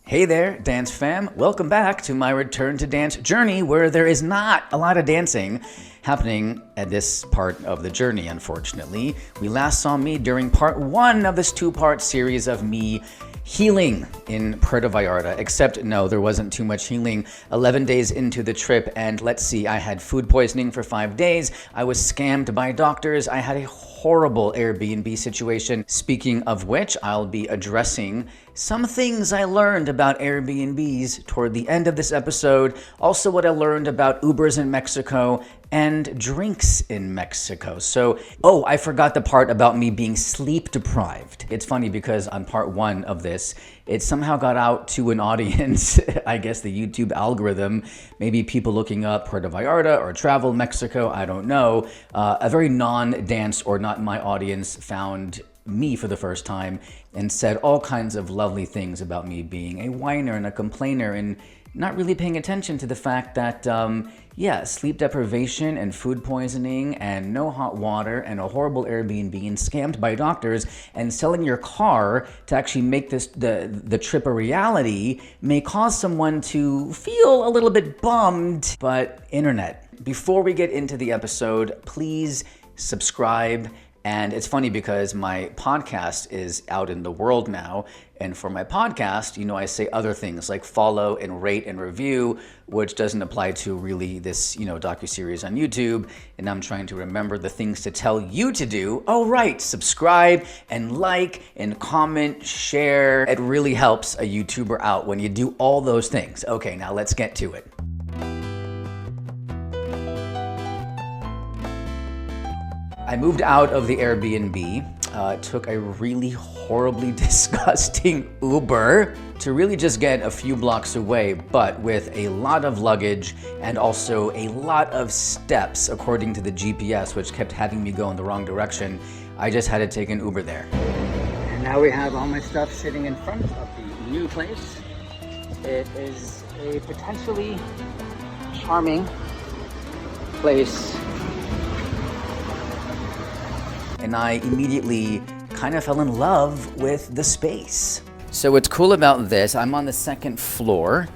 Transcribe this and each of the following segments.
Hey there, dance fam. Welcome back to my return to dance journey where there is not a lot of dancing happening at this part of the journey, unfortunately. We last saw me during part 1 of this 2-part series of me healing in Puerto Vallarta, except no, there wasn't too much healing. 11 days into the trip, and let's see, I had food poisoning for 5 days. I was scammed by doctors. I had a horrible Airbnb situation. Speaking of which, I'll be addressing some things I learned about Airbnbs toward the end of this episode. Also what I learned about Ubers in Mexico and drinks in Mexico. So, I forgot the part about me being sleep deprived. It's funny because on part 1 of this, it somehow got out to an audience, I guess the YouTube algorithm, maybe people looking up Puerto Vallarta or travel Mexico, I don't know. A very non-dance or not my audience found me for the first time and said all kinds of lovely things about me being a whiner and a complainer and not really paying attention to the fact that, sleep deprivation and food poisoning and no hot water and a horrible Airbnb and scammed by doctors and selling your car to actually make this the trip a reality may cause someone to feel a little bit bummed. But internet, before we get into the episode, please subscribe. And it's funny because my podcast is out in the world now. And for my podcast, I say other things like follow and rate and review, which doesn't apply to really this, docuseries on YouTube. And I'm trying to remember the things to tell you to do. Oh, right. Subscribe and like and comment, share. It really helps a YouTuber out when you do all those things. Okay, now let's get to it. I moved out of the Airbnb, took a really horribly disgusting Uber to really just get a few blocks away, but with a lot of luggage and also a lot of steps according to the GPS, which kept having me go in the wrong direction. I just had to take an Uber there. And now we have all my stuff sitting in front of the new place. It is a potentially charming place. And I immediately kind of fell in love with the space. So what's cool about this, I'm on the 2nd floor,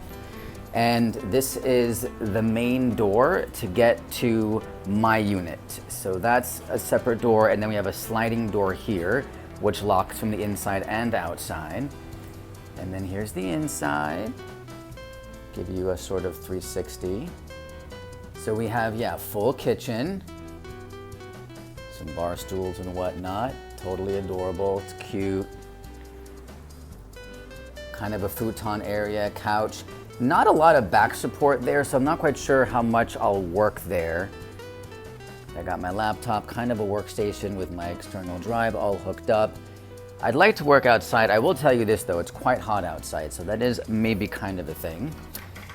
and this is the main door to get to my unit. So that's a separate door, and then we have a sliding door here, which locks from the inside and outside. And then here's the inside. Give you a sort of 360. So we have, full kitchen. Some bar stools and whatnot. Totally adorable. It's cute. Kind of a futon area, couch. Not a lot of back support there, so I'm not quite sure how much I'll work there. I got my laptop, kind of a workstation with my external drive all hooked up. I'd like to work outside. I will tell you this though, it's quite hot outside, so that is maybe kind of a thing.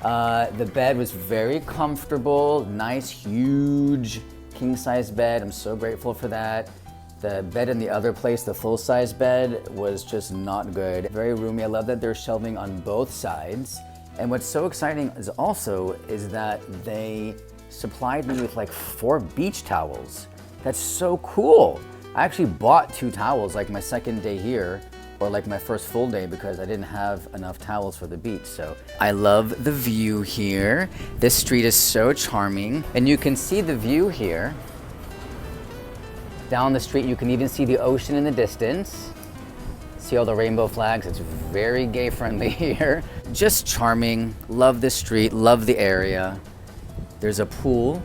The bed was very comfortable, nice, huge king-size bed. I'm so grateful for that. The bed in the other place, the full-size bed, was just not good. Very roomy. I love that there's shelving on both sides. And what's so exciting is that they supplied me with like 4 beach towels. That's so cool. I actually bought 2 towels like my second day here, or like my first full day, because I didn't have enough towels for the beach. So I love the view here. This street is so charming, and you can see the view here. Down the street, you can even see the ocean in the distance. See all the rainbow flags? It's very gay friendly here. Just charming. Love the street, love the area. There's a pool.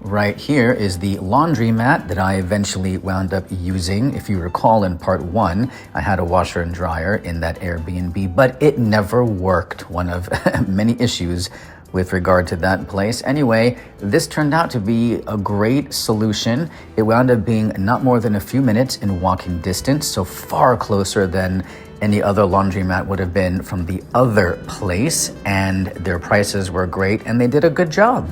Right here is the laundromat that I eventually wound up using. If you recall, in part 1, I had a washer and dryer in that Airbnb, but it never worked. One of many issues with regard to that place. Anyway, this turned out to be a great solution. It wound up being not more than a few minutes in walking distance, so far closer than any other laundromat would have been from the other place, and their prices were great, and they did a good job.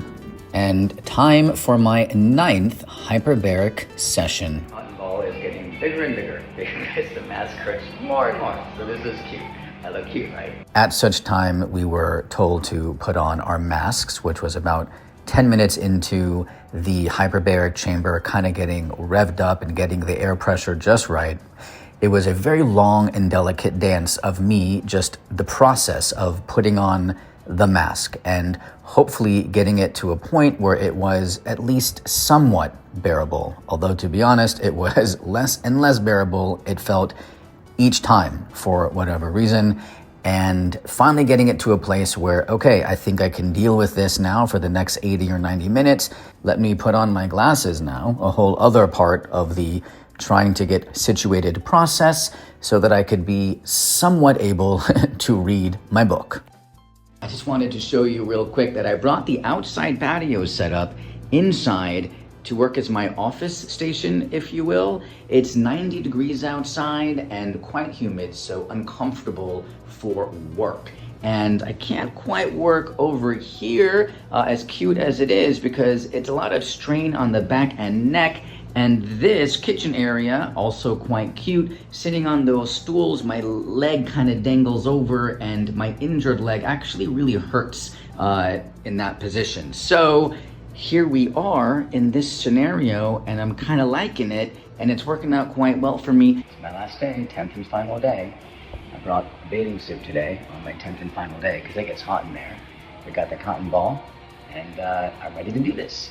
And time for my 9th hyperbaric session. Cotton ball is getting bigger and bigger because the mask hurts more and more. So this is cute. I look cute, right? At such time, we were told to put on our masks, which was about 10 minutes into the hyperbaric chamber, kind of getting revved up and getting the air pressure just right. It was a very long and delicate dance of me, just the process of putting on the mask and hopefully getting it to a point where it was at least somewhat bearable. Although, to be honest, it was less and less bearable, it felt, each time for whatever reason. And finally getting it to a place where, okay, I think I can deal with this now for the next 80 or 90 minutes. Let me put on my glasses now, a whole other part of the trying to get situated process so that I could be somewhat able to read my book. I just wanted to show you real quick that I brought the outside patio set up inside to work as my office station, if you will. It's 90 degrees outside and quite humid, so uncomfortable for work. And I can't quite work over here, as cute as it is, because it's a lot of strain on the back and neck. And this kitchen area, also quite cute, sitting on those stools, my leg kind of dangles over and my injured leg actually really hurts in that position. So here we are in this scenario, and I'm kind of liking it, and it's working out quite well for me. It's my last day, 10th and final day. I brought a bathing suit today on my 10th and final day because it gets hot in there. We got the cotton ball, and I'm ready to do this.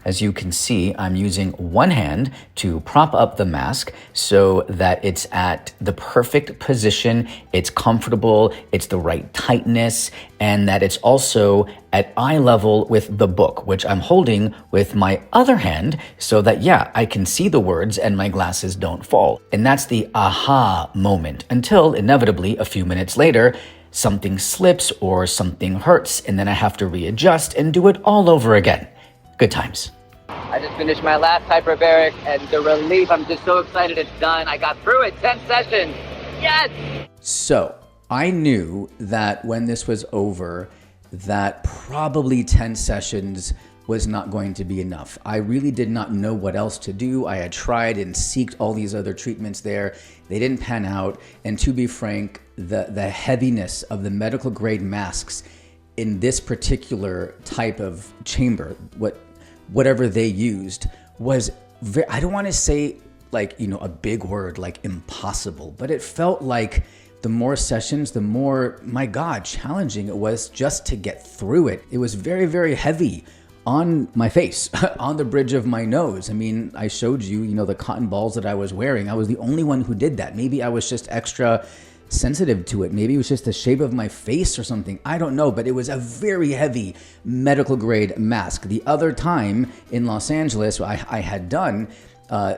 As you can see, I'm using one hand to prop up the mask so that it's at the perfect position, it's comfortable, it's the right tightness, and that it's also at eye level with the book, which I'm holding with my other hand so that, yeah, I can see the words and my glasses don't fall. And that's the aha moment until inevitably a few minutes later, something slips or something hurts, and then I have to readjust and do it all over again. Good times. I just finished my last hyperbaric, and the relief, I'm just so excited it's done. I got through it, 10 sessions. Yes! So I knew that when this was over, that probably 10 sessions was not going to be enough. I really did not know what else to do. I had tried and seeked all these other treatments there. They didn't pan out. And to be frank, the heaviness of the medical grade masks in this particular type of chamber, whatever they used, was very, I don't want to say like, a big word like impossible, but it felt like the more sessions, the more, my God, challenging it was just to get through it. It was very, very heavy on my face, on the bridge of my nose. I mean, I showed you, the cotton balls that I was wearing. I was the only one who did that. Maybe I was just extra sensitive to it. Maybe it was just the shape of my face or something. I don't know, but it was a very heavy medical grade mask. The other time in Los Angeles, I had done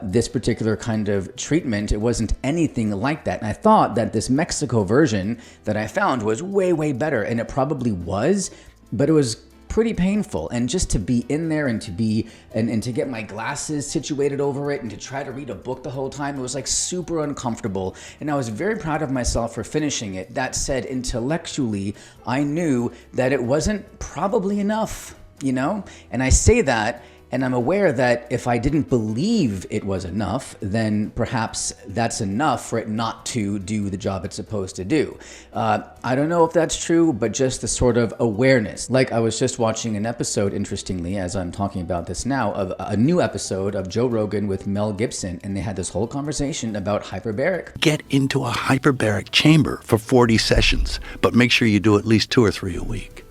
this particular kind of treatment. It wasn't anything like that. And I thought that this Mexico version that I found was way, way better. And it probably was, but it was pretty painful. And just to be in there and to be and to get my glasses situated over it and to try to read a book the whole time, it was like super uncomfortable. And I was very proud of myself for finishing it. That said, intellectually, I knew that it wasn't probably enough, And I say that, and I'm aware that if I didn't believe it was enough, then perhaps that's enough for it not to do the job it's supposed to do. I don't know if that's true, but just the sort of awareness. Like I was just watching an episode, interestingly, as I'm talking about this now, of a new episode of Joe Rogan with Mel Gibson, and they had this whole conversation about hyperbaric. Get into a hyperbaric chamber for 40 sessions, but make sure you do at least 2 or 3 a week.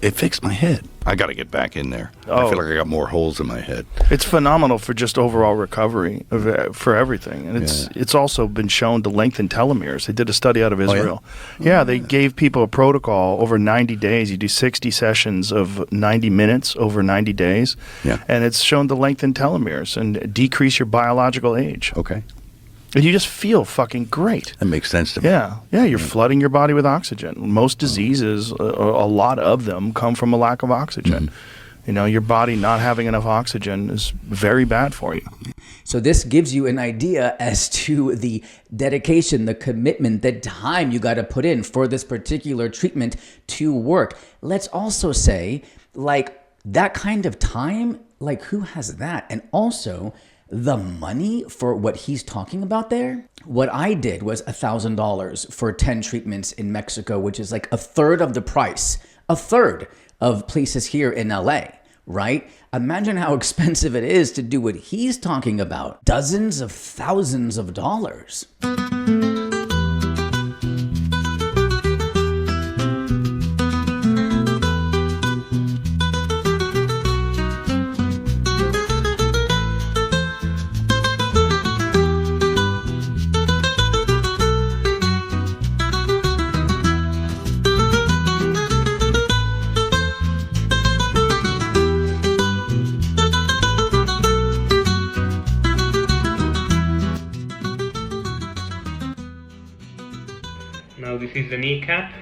It fixed my head. I got to get back in there. I feel like I got more holes in my head. It's phenomenal for just overall recovery for everything. And it's also been shown to lengthen telomeres. They did a study out of Israel. Yeah, they gave people a protocol over 90 days. You do 60 sessions of 90 minutes over 90 days. Yeah. And it's shown to lengthen telomeres and decrease your biological age. Okay. And you just feel fucking great. That makes sense to me. Yeah, you're flooding your body with oxygen. Most diseases, a lot of them, come from a lack of oxygen. Your body not having enough oxygen is very bad for you. So this gives you an idea as to the dedication, the commitment, the time you got to put in for this particular treatment to work. Let's also say, like, that kind of time, like, who has that? And also, the money for what he's talking about there. What I did was $1,000 for 10 treatments in Mexico, which is like a third of the price, a third of places here in LA, right? Imagine how expensive it is to do what he's talking about. Dozens of thousands of dollars. Now this is the kneecap.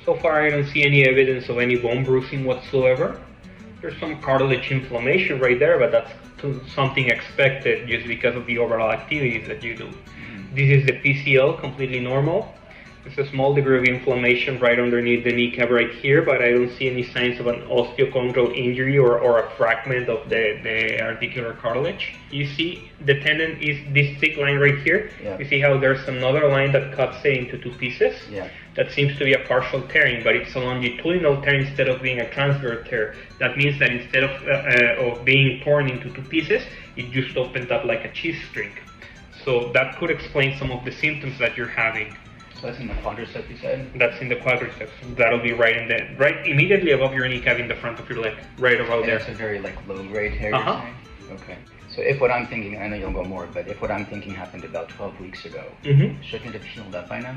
So far I don't see any evidence of any bone bruising whatsoever. There's some cartilage inflammation right there, but that's something expected just because of the overall activities that you do. This is the PCL, completely normal. There's a small degree of inflammation right underneath the kneecap right here, but I don't see any signs of an osteochondral injury or a fragment of the articular cartilage. You see the tendon is this thick line right here. Yeah. You see how there's another line that cuts it into two pieces? Yeah. That seems to be a partial tearing, but it's a longitudinal tear instead of being a transverse tear. That means that instead of being torn into two pieces, it just opened up like a cheese string. So that could explain some of the symptoms that you're having. So that's in the quadricep, you said? That's in the quadriceps. That'll be right immediately above your kneecap in the front of your leg, right about And there. it's a very low-grade hair, you're saying? Okay. So if what I'm thinking, I know you'll go more, but if what I'm thinking happened about 12 weeks ago, shouldn't it have healed up by now?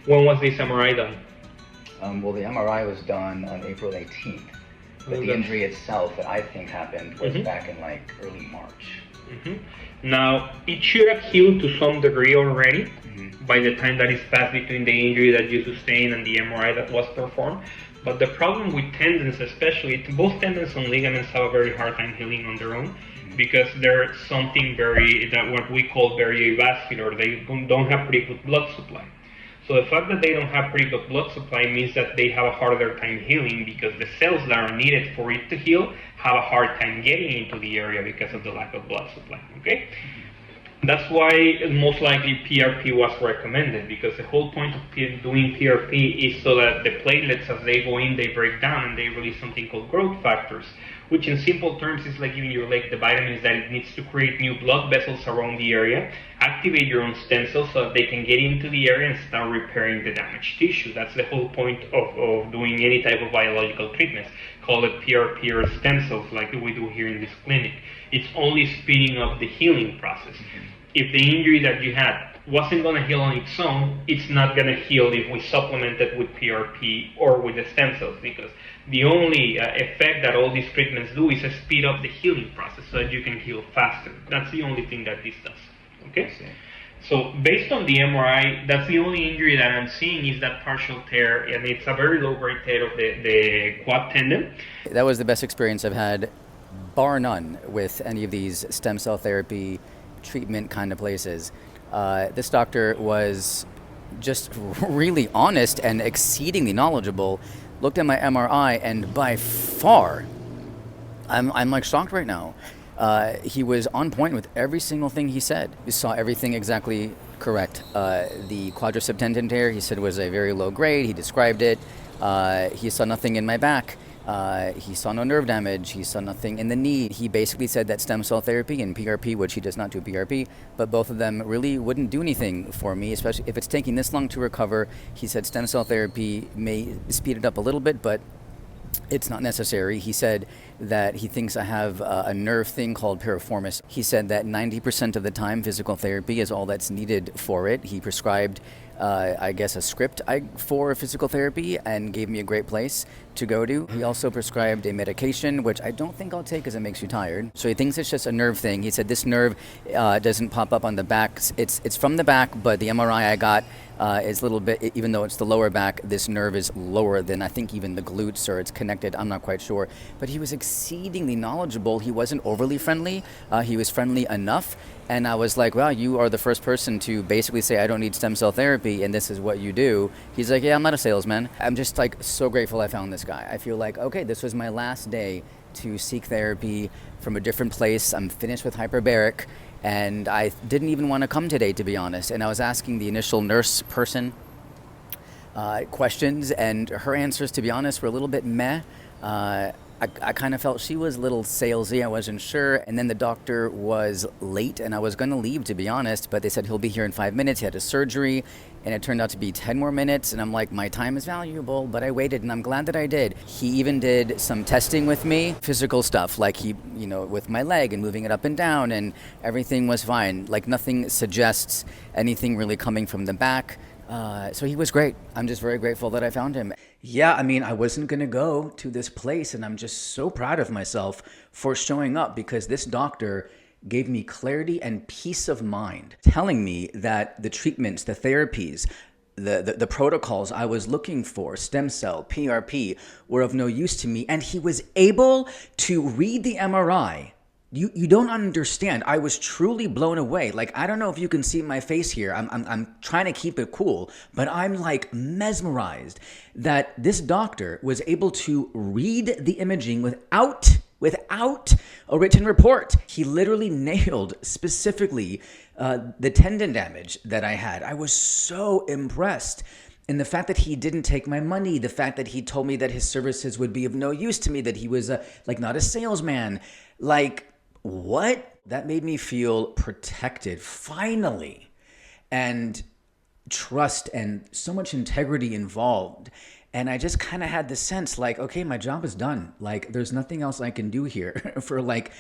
When was this MRI done? Well, the MRI was done on April 18th, but the injury itself that I think happened was back in early March. Now, it should have healed to some degree already by the time that is passed between the injury that you sustained and the MRI that was performed. But the problem with tendons, especially, both tendons and ligaments have a very hard time healing on their own because they're something what we call very avascular. They don't have pretty good blood supply. So the fact that they don't have pretty good blood supply means that they have a harder time healing because the cells that are needed for it to heal have a hard time getting into the area because of the lack of blood supply, okay? That's why most likely PRP was recommended, because the whole point of doing PRP is so that the platelets, as they go in, they break down and they release something called growth factors, which in simple terms is like giving your leg the vitamins that it needs to create new blood vessels around the area, activate your own stem cells so that they can get into the area and start repairing the damaged tissue. That's the whole point of doing any type of biological treatments. Call it PRP or stem cells like we do here in this clinic. It's only speeding up the healing process. If the injury that you had wasn't going to heal on its own, it's not going to heal if we supplement it with PRP or with the stem cells, because the only effect that all these treatments do is speed up the healing process so that you can heal faster. That's the only thing that this does. Okay? So based on the MRI, that's the only injury that I'm seeing is that partial tear, and it's a very low-grade tear of the quad tendon. That was the best experience I've had, bar none, with any of these stem cell therapy treatment kind of places. This doctor was just really honest and exceedingly knowledgeable. Looked at my MRI, and by far, I'm like shocked right now. He was on point with every single thing he said. We saw everything exactly correct. The quadricep tendon tear, he said, was a very low grade. He described it. He saw nothing in my back. He saw no nerve damage. He saw nothing in the knee. He basically said that stem cell therapy and PRP, which he does not do PRP, but both of them really wouldn't do anything for me, especially if it's taking this long to recover. He said stem cell therapy may speed it up a little bit, but it's not necessary. He said that he thinks I have a nerve thing called piriformis. He said that 90% of the time physical therapy is all that's needed for it. He prescribed I guess a script for physical therapy and gave me a great place to go to. He also prescribed a medication, which I don't think I'll take because it makes you tired. So he thinks it's just a nerve thing. He said this nerve doesn't pop up on the back. It's from the back, but the MRI I got is a little bit, even though it's the lower back, this nerve is lower than I think even the glutes, or it's connected. I'm not quite sure. But he was exceedingly knowledgeable. He wasn't overly friendly. He was friendly enough. And I was like, wow, you are the first person to basically say I don't need stem cell therapy and this is what you do. He's like, yeah, I'm not a salesman. I'm just like so grateful I found this guy. I feel like, okay, this was my last day to seek therapy from a different place. I'm finished with Hyperbaric, and I didn't even want to come today, to be honest. And I was asking the initial nurse person questions, and her answers, to be honest, were a little bit meh. I kind of felt she was a little salesy. I wasn't sure. And then the doctor was late, and I was going to leave, to be honest. But they said he'll be here in 5 minutes. He had a surgery, and it turned out to be 10 more minutes. And I'm like, my time is valuable, but I waited, and I'm glad that I did. He even did some testing with me, physical stuff, like with my leg and moving it up and down, and everything was fine. Like nothing suggests anything really coming from the back. So he was great. I'm just very grateful that I found him. Yeah, I mean, I wasn't going to go to this place, and I'm just so proud of myself for showing up, because this doctor gave me clarity and peace of mind, telling me that the treatments, the therapies, the protocols I was looking for, stem cell, PRP, were of no use to me. And he was able to read the MRI. You don't understand. I was truly blown away. Like, I don't know if you can see my face here. I'm trying to keep it cool, but I'm like mesmerized that this doctor was able to read the imaging without a written report. He literally nailed specifically the tendon damage that I had. I was so impressed. And the fact that he didn't take my money, the fact that he told me that his services would be of no use to me, that he was not a salesman, like, what? That made me feel protected, finally, and trust and so much integrity involved. And I just kind of had the sense like, okay, my job is done. Like, there's nothing else I can do here for like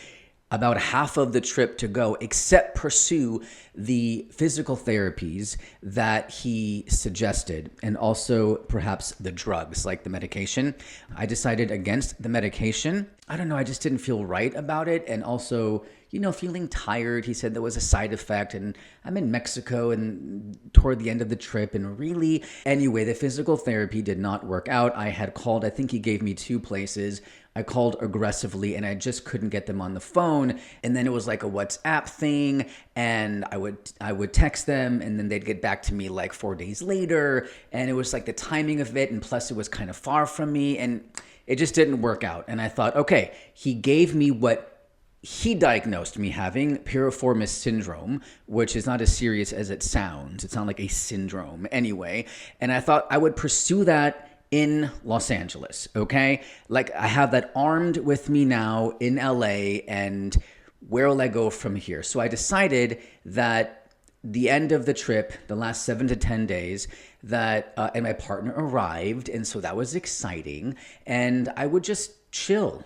about half of the trip to go, except pursue the physical therapies that he suggested, and also perhaps the drugs, like the medication. I decided against the medication. I don't know, I just didn't feel right about it. And also, feeling tired. He said there was a side effect, and I'm in Mexico and toward the end of the trip, and really, anyway, the physical therapy did not work out. I had called, I think he gave me 2 places. I called aggressively, and I just couldn't get them on the phone. And then it was like a WhatsApp thing, and I would text them, and then they'd get back to me like 4 days later. And it was like the timing of it, and plus it was kind of far from me, and it just didn't work out. And I thought, okay, he gave me what he diagnosed me having, piriformis syndrome, which is not as serious as it sounds. It's not like a syndrome anyway. And I thought I would pursue that in Los Angeles, okay? Like, I have that armed with me now in LA, and where will I go from here? So I decided that the end of the trip, the last 7 to 10 days, that and my partner arrived, and so that was exciting. And I would just chill,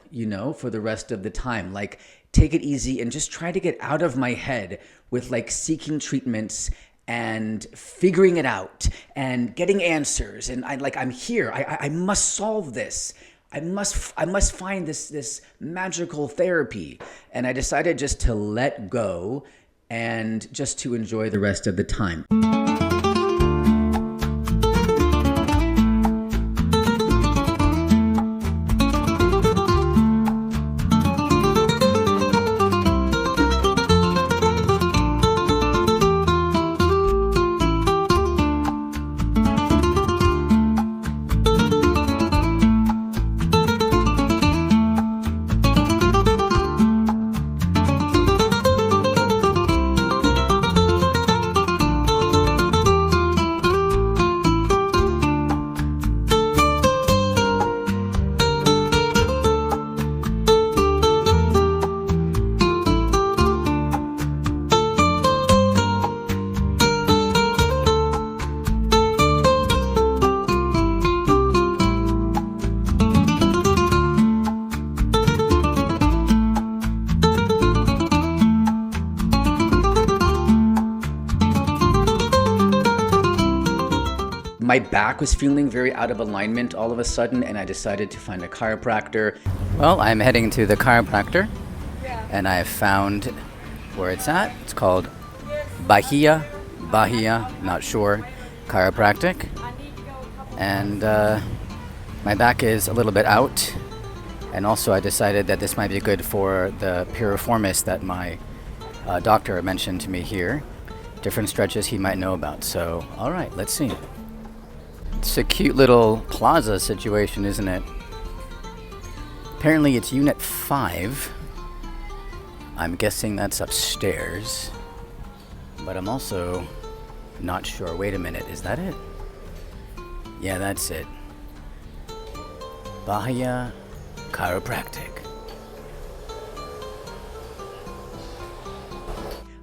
for the rest of the time, like take it easy and just try to get out of my head with like seeking treatments and figuring it out and getting answers. And I'm here. I must solve this. I must find this magical therapy. And I decided just to let go and just to enjoy the rest of the time. My back was feeling very out of alignment all of a sudden, and I decided to find a chiropractor. Well, I'm heading to the chiropractor, and I have found where it's at. It's called Bahia, not sure, Chiropractic. And my back is a little bit out, and also I decided that this might be good for the piriformis that my doctor mentioned to me here. Different stretches he might know about. So, all right, let's see. It's a cute little plaza situation, isn't it? Apparently it's Unit 5. I'm guessing that's upstairs. But I'm also not sure. Wait a minute, is that it? Yeah, that's it. Bahia Chiropractic.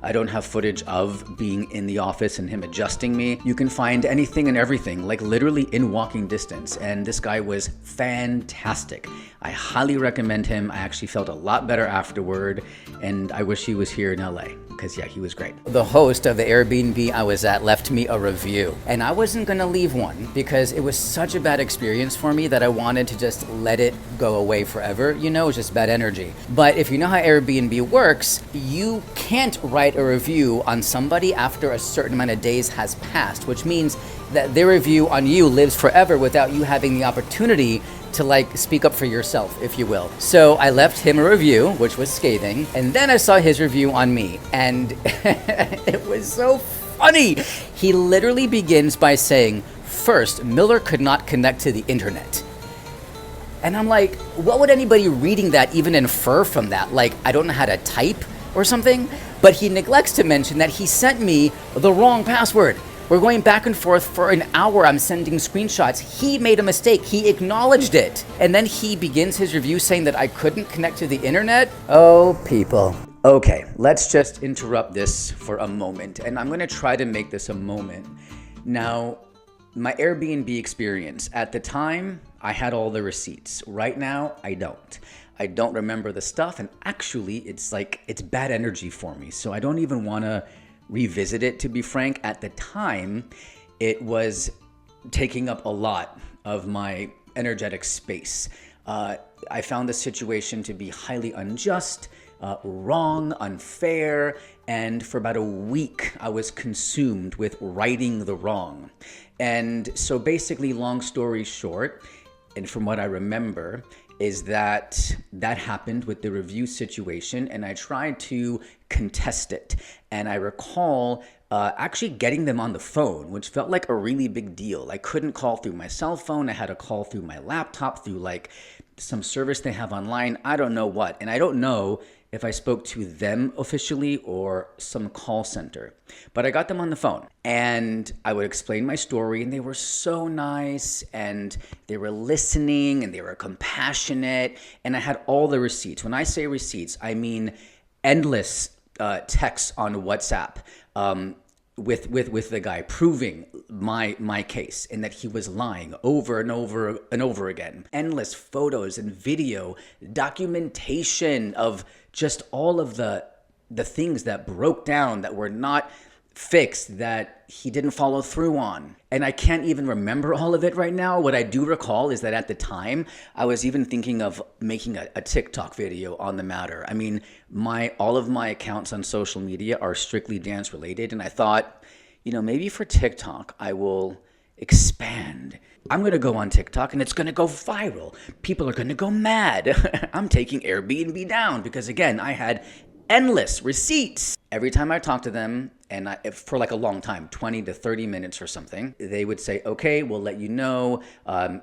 I don't have footage of being in the office and him adjusting me. You can find anything and everything, like literally in walking distance. And this guy was fantastic. I highly recommend him. I actually felt a lot better afterward. And I wish he was here in LA because yeah, he was great. The host of the Airbnb I was at left me a review. And I wasn't gonna leave one because it was such a bad experience for me that I wanted to just let it go away forever. You know, it's just bad energy. But if you know how Airbnb works, you can't write a review on somebody after a certain amount of days has passed, which means that their review on you lives forever without you having the opportunity to like speak up for yourself, if you will. So I left him a review, which was scathing, and then I saw his review on me, and it was so funny. He literally begins by saying, first, Miller could not connect to the internet. And I'm like, what would anybody reading that even infer from that? Like, I don't know how to type or something? But he neglects to mention that he sent me the wrong password. We're going back and forth for an hour. I'm sending screenshots. He made a mistake. He acknowledged it. And then he begins his review saying that I couldn't connect to the internet. Oh, people. Okay, let's just interrupt this for a moment. And I'm going to try to make this a moment. Now, my Airbnb experience. At the time, I had all the receipts. Right now, I don't. I don't remember the stuff. And actually, it's bad energy for me. So I don't even want to revisit it, to be frank. At the time, it was taking up a lot of my energetic space. I found the situation to be highly unjust, wrong, unfair, and for about a week, I was consumed with righting the wrong. And so basically, long story short, and from what I remember, is that happened with the review situation, and I tried to contest it. And I recall actually getting them on the phone, which felt like a really big deal. I couldn't call through my cell phone. I had to call through my laptop, through like some service they have online. I don't know what. And I don't know if I spoke to them officially or some call center. But I got them on the phone and I would explain my story, and they were so nice and they were listening and they were compassionate, and I had all the receipts. When I say receipts, I mean endless texts on WhatsApp with the guy proving my case and that he was lying over and over and over again. Endless photos and video, documentation of just all of the things that broke down, that were not fixed, that he didn't follow through on. And I can't even remember all of it right now. What I do recall is that at the time, I was even thinking of making a TikTok video on the matter. I mean, all of my accounts on social media are strictly dance related. And I thought, maybe for TikTok, I will expand. I'm going to go on TikTok and it's going to go viral. People are going to go mad. I'm taking Airbnb down because, again, I had endless receipts. Every time I talked to them, and for like a long time, 20 to 30 minutes or something, they would say, okay, we'll let you know.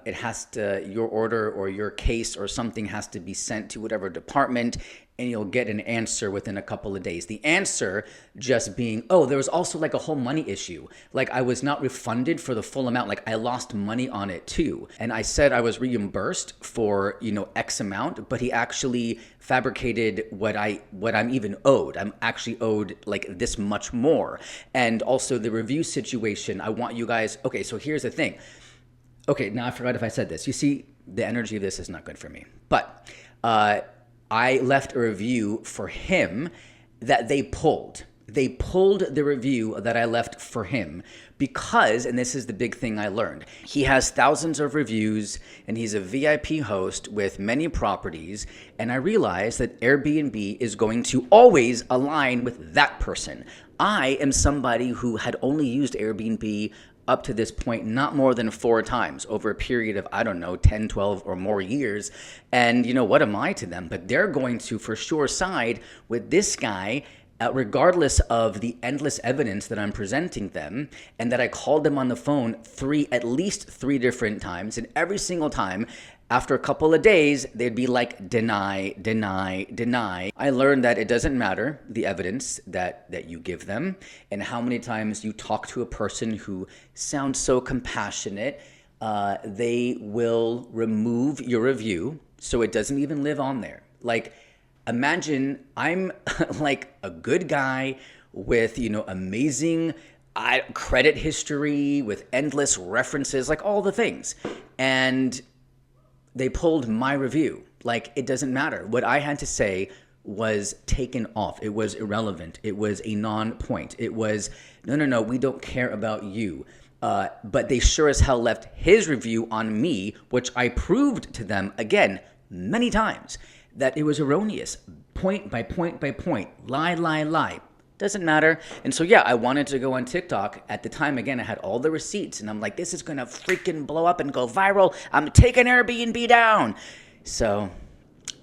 It has to, your order or your case or something has to be sent to whatever department, and you'll get an answer within a couple of days. The answer just being, oh, there was also like a whole money issue. Like I was not refunded for the full amount. Like I lost money on it too. And I said I was reimbursed for, X amount, but he actually fabricated what I'm even owed. I'm actually owed like this much more. And also the review situation, I want you guys, okay, so here's the thing. Okay, now I forgot if I said this. You see, the energy of this is not good for me. But I left a review for him that they pulled. They pulled the review that I left for him because, and this is the big thing I learned, he has thousands of reviews and he's a VIP host with many properties. And I realized that Airbnb is going to always align with that person. I am somebody who had only used Airbnb up to this point, not more than 4 times over a period of, 10, 12 or more years. And what am I to them? But they're going to for sure side with this guy, regardless of the endless evidence that I'm presenting them, and that I called them on the phone at least three different times. And every single time, after a couple of days, they'd be like, deny, deny, deny. I learned that it doesn't matter the evidence that you give them and how many times you talk to a person who sounds so compassionate. They will remove your review. So it doesn't even live on there. Like, imagine I'm like a good guy with, amazing credit history, with endless references, like all the things. And they pulled my review. Like, it doesn't matter. What I had to say was taken off. It was irrelevant. It was a non-point. It was, no, we don't care about you. But they sure as hell left his review on me, which I proved to them, again, many times, that it was erroneous. Point by point by point. Lie. Doesn't matter. And so, I wanted to go on TikTok. At the time, again, I had all the receipts. And I'm like, this is going to freaking blow up and go viral. I'm taking Airbnb down. So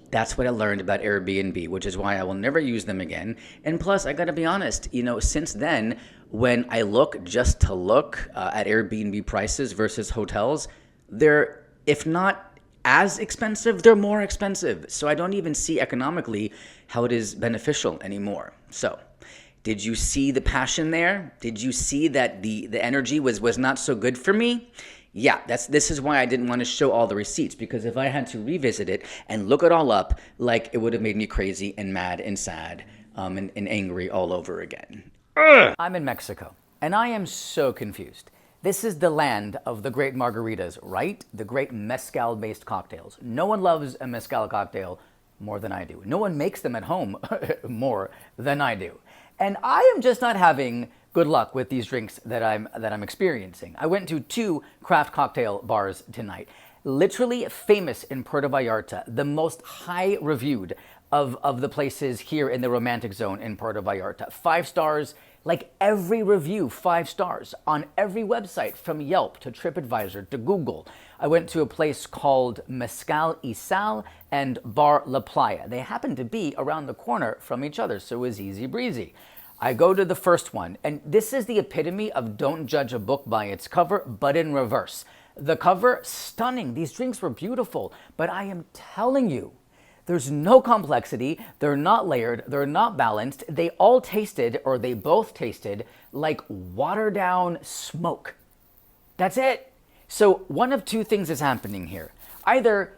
that's what I learned about Airbnb, which is why I will never use them again. And plus, I got to be honest, since then, when I look just to look at Airbnb prices versus hotels, they're, if not as expensive, they're more expensive. So I don't even see economically how it is beneficial anymore. So did you see the passion there? Did you see that the energy was not so good for me? Yeah, this is why I didn't want to show all the receipts, because if I had to revisit it and look it all up, like, it would have made me crazy and mad and sad and angry all over again. I'm in Mexico, and I am so confused. This is the land of the great margaritas, right? The great mezcal-based cocktails. No one loves a mezcal cocktail more than I do. No one makes them at home more than I do. And I am just not having good luck with these drinks that I'm experiencing. I went to 2 craft cocktail bars tonight. Literally famous in Puerto Vallarta, the most high reviewed of the places here in the romantic zone in Puerto Vallarta. 5 stars, like every review, 5 stars on every website, from Yelp to TripAdvisor to Google. I went to a place called Mezcal y Sal and Bar La Playa. They happen to be around the corner from each other, so it was easy breezy. I go to the first one, and this is the epitome of don't judge a book by its cover, but in reverse. The cover, stunning. These drinks were beautiful, but I am telling you, there's no complexity. They're not layered. They're not balanced. They all tasted, or they both tasted, like watered down smoke. That's it. So one of 2 things is happening here. Either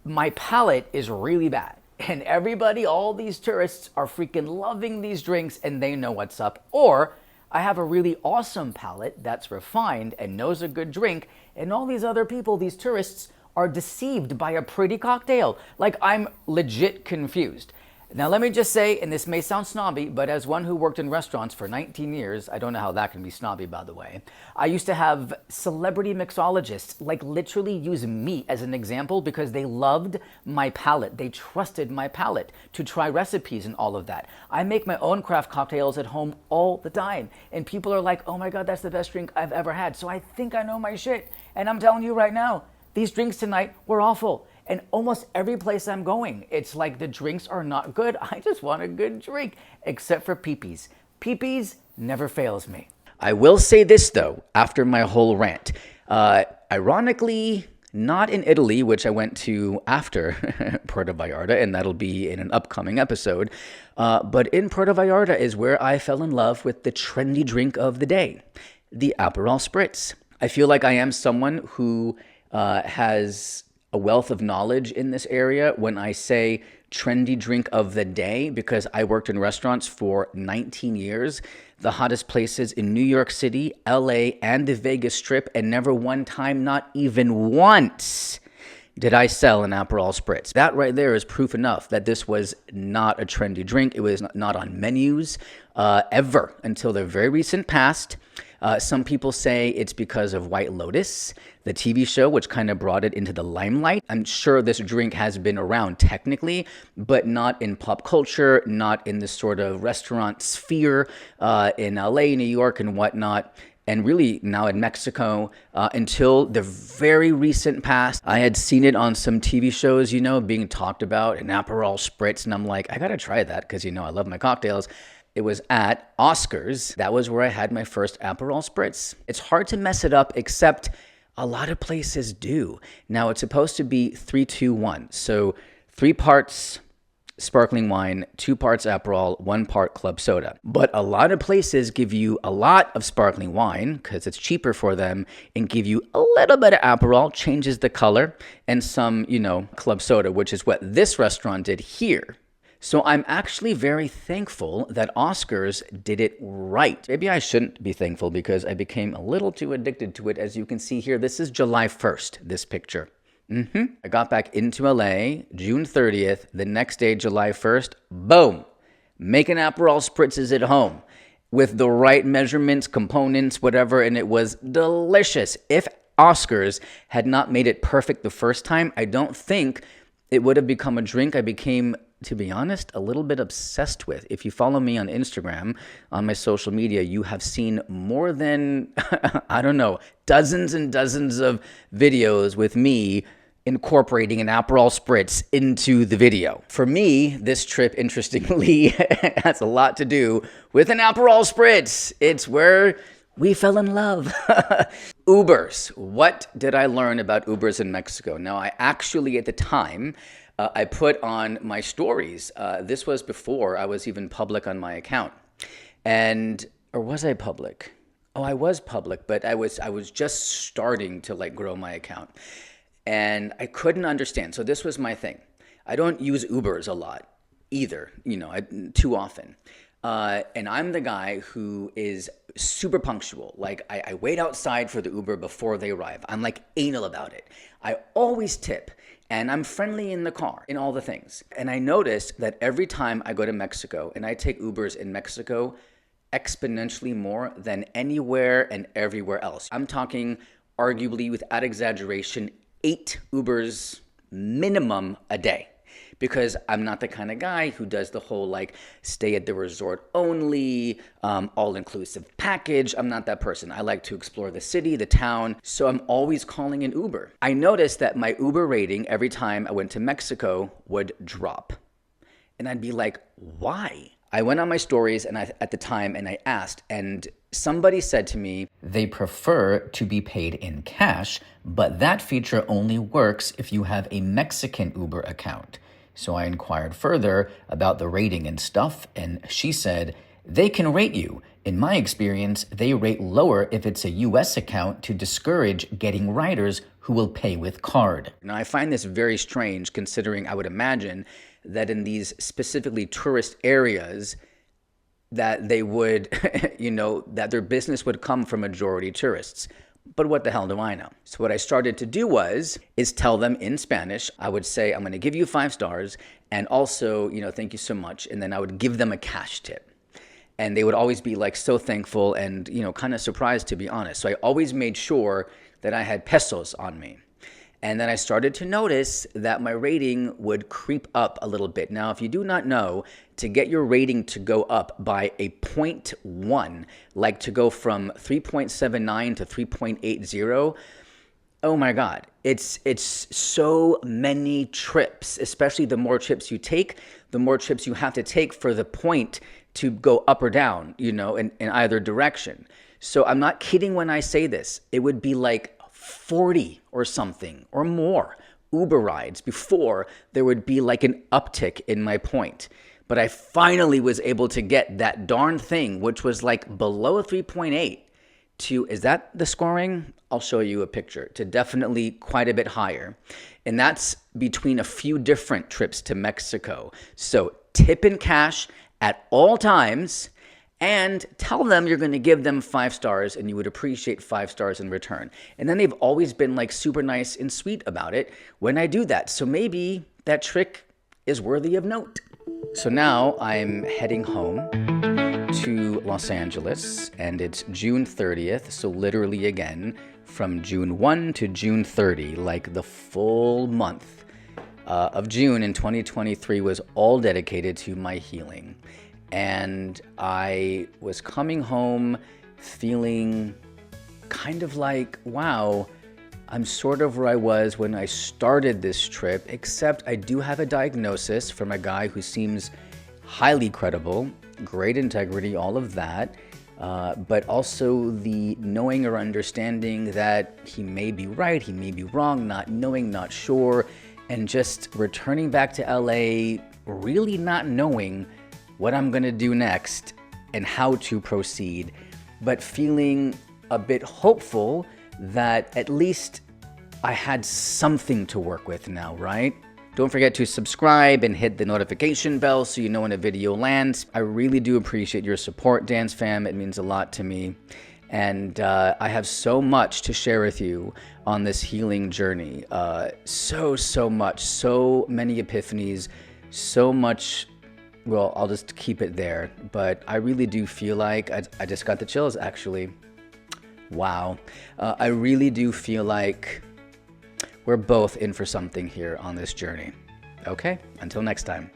my palate is really bad, and everybody, all these tourists, are freaking loving these drinks and they know what's up. Or I have a really awesome palate that's refined and knows a good drink, and all these other people, these tourists, are deceived by a pretty cocktail. Like, I'm legit confused. Now, let me just say, and this may sound snobby, but as one who worked in restaurants for 19 years, I don't know how that can be snobby, by the way, I used to have celebrity mixologists, like, literally use me as an example because they loved my palate. They trusted my palate to try recipes and all of that. I make my own craft cocktails at home all the time, and people are like, oh my God, that's the best drink I've ever had. So I think I know my shit. And I'm telling you right now, these drinks tonight were awful. And almost every place I'm going, it's like the drinks are not good. I just want a good drink, except for Peepees. Peepees never fails me. I will say this, though, after my whole rant. Ironically, not in Italy, which I went to after Puerto Vallarta, and that'll be in an upcoming episode. But in Puerto Vallarta is where I fell in love with the trendy drink of the day, the Aperol Spritz. I feel like I am someone who has a wealth of knowledge in this area when I say trendy drink of the day, because I worked in restaurants for 19 years, the hottest places in New York City, LA, and the Vegas Strip, and never one time, not even once, did I sell an Aperol Spritz. That right there is proof enough that this was not a trendy drink. It was not on menus ever until the very recent past. Some people say it's because of White Lotus, the TV show, which kind of brought it into the limelight. I'm sure this drink has been around technically, but not in pop culture, not in the sort of restaurant sphere in LA, New York, and whatnot. And really now in Mexico, until the very recent past, I had seen it on some TV shows, being talked about, an Aperol Spritz. And I'm like, I got to try that because, I love my cocktails. It was at Oscars. That was where I had my first Aperol Spritz. It's hard to mess it up, except a lot of places do. Now, it's supposed to be 3-2-1. So 3 parts sparkling wine, 2 parts Aperol, 1 part club soda. But a lot of places give you a lot of sparkling wine because it's cheaper for them and give you a little bit of Aperol, changes the color, and some, club soda, which is what this restaurant did here. So I'm actually very thankful that Oscars did it right. Maybe I shouldn't be thankful because I became a little too addicted to it. As you can see here, this is July 1st, this picture. I got back into LA June 30th. The next day, July 1st, boom, making Aperol spritzes at home with the right measurements, components, whatever, and it was delicious. If Oscars had not made it perfect the first time, I don't think it would have become a drink I became, to be honest, a little bit obsessed with. If you follow me on Instagram, on my social media, you have seen more than, I don't know, dozens and dozens of videos with me incorporating an Aperol Spritz into the video. For me, this trip, interestingly, has a lot to do with an Aperol Spritz. It's where we fell in love. Ubers. What did I learn about Ubers in Mexico? Now, I actually, at the time, I put on my stories. This was before I was even public on my account. Or was I public? Oh, I was public, but I was just starting to grow my account. And I couldn't understand. So this was my thing. I don't use Ubers a lot either, too often. And I'm the guy who is super punctual. I wait outside for the Uber before they arrive. I'm anal about it. I always tip. And I'm friendly in the car, in all the things. And I noticed that every time I go to Mexico, and I take Ubers in Mexico exponentially more than anywhere and everywhere else. I'm talking, arguably, without exaggeration, 8 Ubers minimum a day. Because I'm not the kind of guy who does the whole stay at the resort only, all-inclusive package. I'm not that person. I like to explore the city, the town, so I'm always calling an Uber. I noticed that my Uber rating every time I went to Mexico would drop. And I'd be like, why? I went on my stories at the time and I asked, and somebody said to me, they prefer to be paid in cash, but that feature only works if you have a Mexican Uber account. So I inquired further about the rating and stuff, and she said, they can rate you. In my experience, they rate lower if it's a US account to discourage getting riders who will pay with card. Now, I find this very strange considering I would imagine that in these specifically tourist areas that they would, that their business would come from majority tourists. But what the hell do I know? So what I started to do is tell them in Spanish. I would say, I'm going to give you 5 stars and also, thank you so much. And then I would give them a cash tip. And they would always be so thankful and, kind of surprised, to be honest. So I always made sure that I had pesos on me. And then I started to notice that my rating would creep up a little bit. Now, if you do not know, to get your rating to go up by a 0.1, to go from 3.79 to 3.80, oh my God, it's so many trips, especially the more trips you take, the more trips you have to take for the point to go up or down, in either direction. So I'm not kidding when I say this. It would be 40 or something or more Uber rides before there would be an uptick in my point. But I finally was able to get that darn thing, which was below 3.8 to, is that the scoring? I'll show you a picture, to definitely quite a bit higher. And that's between a few different trips to Mexico. So tip in cash at all times, and tell them you're going to give them 5 stars and you would appreciate 5 stars in return. And then they've always been super nice and sweet about it when I do that. So maybe that trick is worthy of note. So now I'm heading home to Los Angeles and it's June 30th. So literally again, from June 1 to June 30, the full month of June in 2023 was all dedicated to my healing. And I was coming home feeling kind of wow, I'm sort of where I was when I started this trip, except I do have a diagnosis from a guy who seems highly credible, great integrity, all of that, but also the knowing or understanding that he may be right, he may be wrong, not knowing, not sure, and just returning back to LA really not knowing what I'm gonna do next and how to proceed, but feeling a bit hopeful that at least I had something to work with now, right? Don't forget to subscribe and hit the notification bell so you know when a video lands. I really do appreciate your support, Dance Fam. It means a lot to me. And I have so much to share with you on this healing journey. So much, so many epiphanies, so much. Well, I'll just keep it there. But I really do feel like I just got the chills, actually. Wow. I really do feel like we're both in for something here on this journey. Okay, until next time.